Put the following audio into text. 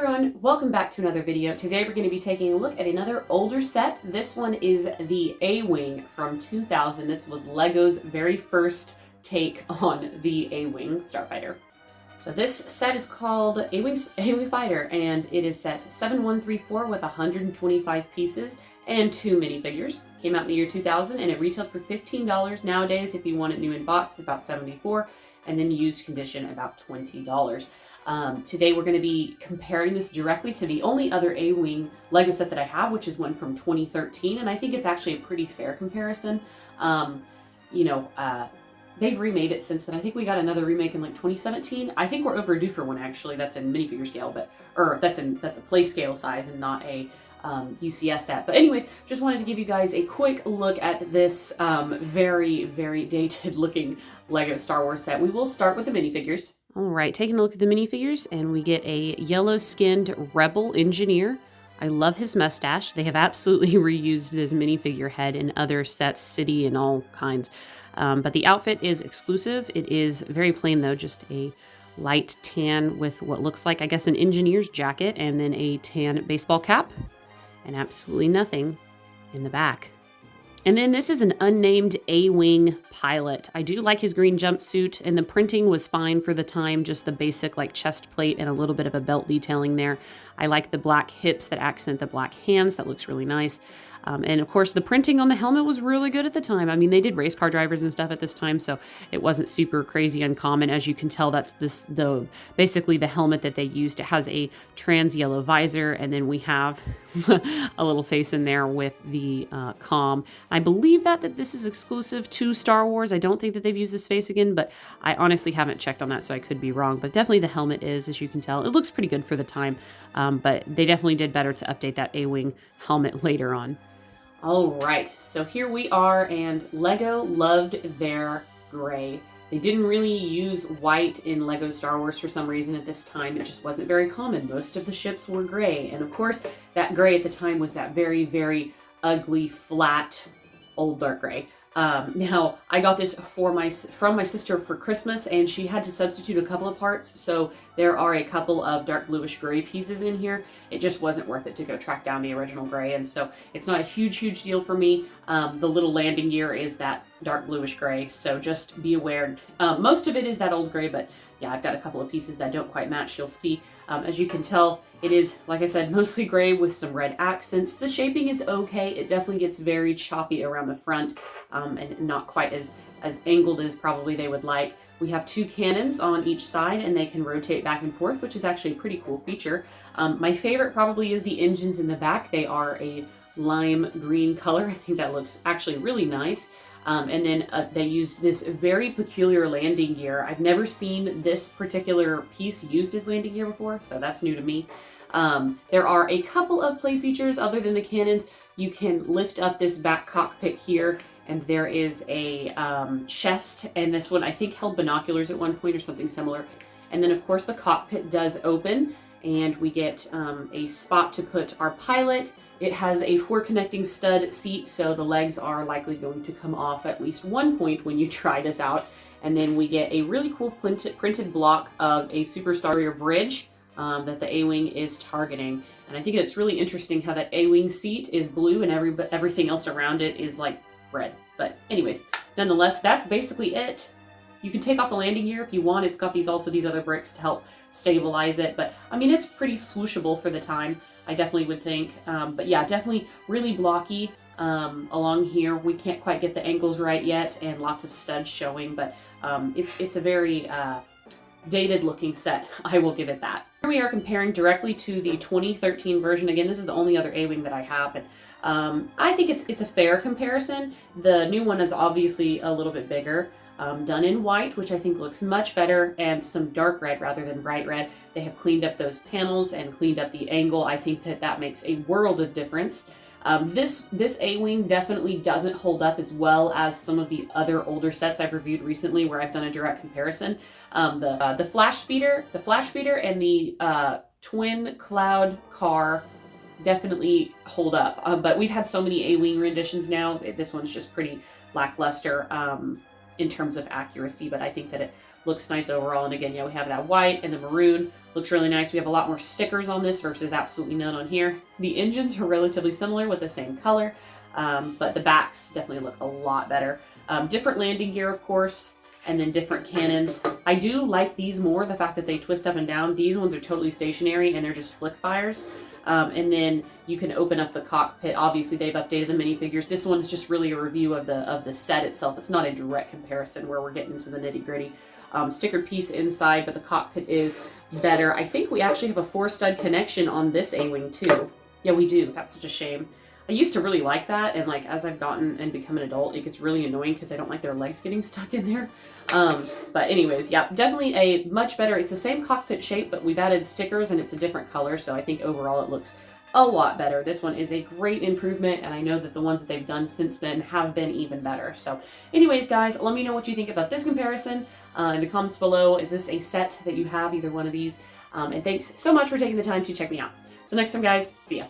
everyone, welcome back to another video. Today we're going to be taking a look at another older set. This one is the A-Wing from 2000. This was LEGO's very first take on the A-Wing starfighter. So this set is called A-Wing Fighter, and it is set 7134 with 125 pieces and 2 minifigures. Came out in the year 2000 and it retailed for $15. Nowadays, if you want it new in box, it's about $74, and then used condition about $20. Today we're going to be comparing this directly to the only other A-Wing Lego set that I have, which is one from 2013, and I think it's actually a pretty fair comparison. They've remade it since then. I think we got another remake in like 2017. I think we're overdue for one actually. That's in minifigure scale, that's a play scale size and not a UCS set. But anyways, just wanted to give you guys a quick look at this very, very dated looking Lego Star Wars set. We will start with the minifigures. All right, taking a look at the minifigures, and we get a yellow-skinned Rebel engineer. I love his mustache. They have absolutely reused this minifigure head in other sets, city and all kinds. But the outfit is exclusive. It is very plain though, just a light tan with what looks like, I guess, an engineer's jacket, and then a tan baseball cap, and absolutely nothing in the back. And then this is an unnamed A-Wing pilot. I do like his green jumpsuit, and the printing was fine for the time, just the basic like chest plate and a little bit of a belt detailing there. I like the black hips that accent the black hands. That looks really nice. And of course, the printing on the helmet was really good at the time. I mean, they did race car drivers and stuff at this time, so it wasn't super crazy uncommon. As you can tell, that's basically the helmet that they used. It has a trans yellow visor, and then we have a little face in there with the comm. I believe that this is exclusive to Star Wars. I don't think that they've used this face again, but I honestly haven't checked on that, so I could be wrong. But definitely the helmet is, as you can tell. It looks pretty good for the time, but they definitely did better to update that A-Wing helmet later on. All right, so here we are, and Lego loved their gray. They didn't really use white in Lego Star Wars for some reason at this time. It just wasn't very common. Most of the ships were gray, and of course, that gray at the time was that very, very ugly, flat, old dark gray. Now, I got this from my sister for Christmas, and she had to substitute a couple of parts, so there are a couple of dark bluish gray pieces in here. It just wasn't worth it to go track down the original gray, and so it's not a huge deal for me. The little landing gear is that dark bluish gray, so just be aware. Most of it is that old gray, but yeah, I've got a couple of pieces that don't quite match. You'll see, as you can tell, it is, like I said, mostly gray with some red accents. The shaping is okay. It definitely gets very choppy around the front, and not quite as angled as probably they would like. We have 2 cannons on each side, and they can rotate back and forth, which is actually a pretty cool feature. My favorite probably is the engines in the back. They are a lime green color. I think that looks actually really nice. And then they used this very peculiar landing gear. I've never seen this particular piece used as landing gear before, so that's new to me. There are a couple of play features other than the cannons. You can lift up this back cockpit here, and there is a chest, and this one I think held binoculars at one point or something similar. And then of course the cockpit does open, and we get a spot to put our pilot. It has a 4 connecting stud seat, so the legs are likely going to come off at least one point when you try this out. And then we get a really cool printed block of a Superstar rear bridge that the A-Wing is targeting. And I think it's really interesting how that A-Wing seat is blue and everything else around it is like red. But anyways, nonetheless, that's basically it. You can take off the landing gear if you want. It's got these other bricks to help stabilize it. But I mean, it's pretty swooshable for the time, I definitely would think. But yeah, definitely really blocky along here. We can't quite get the angles right yet, and lots of studs showing, but it's a very dated looking set. I will give it that. Here we are comparing directly to the 2013 version. Again, this is the only other A-Wing that I have, and I think it's a fair comparison. The new one is obviously a little bit bigger. Done in white, which I think looks much better, and some dark red rather than bright red. They have cleaned up those panels and cleaned up the angle. I think that makes a world of difference. This A-Wing definitely doesn't hold up as well as some of the other older sets I've reviewed recently where I've done a direct comparison. The flash speeder and the twin cloud car definitely hold up. But we've had so many A-Wing renditions now. This one's just pretty lackluster in terms of accuracy, but I think that it looks nice overall. And again, yeah, we have that white and the maroon Looks really nice. We have a lot more stickers on this versus absolutely none on here. The engines are relatively similar with the same color, but the backs definitely look a lot better. Different landing gear, of course, and then different cannons. I do like these more, the fact that they twist up and down. These ones are totally stationary and they're just flick fires. And then you can open up the cockpit. Obviously, they've updated the minifigures. This one's just really a review of the set itself. It's not a direct comparison where we're getting into the nitty-gritty. Stickered piece inside, but the cockpit is better. I think we actually have a 4-stud connection on this A-wing too. Yeah, we do. That's such a shame. I used to really like that, and like as I've gotten and become an adult, it gets really annoying because I don't like their legs getting stuck in there. But anyways, yeah, definitely a much better, it's the same cockpit shape, but we've added stickers and it's a different color, so I think overall it looks a lot better. This one is a great improvement, and I know that the ones that they've done since then have been even better. So anyways, guys, let me know what you think about this comparison in the comments below. Is this a set that you have, either one of these? And thanks so much for taking the time to check me out. So next time, guys, see ya.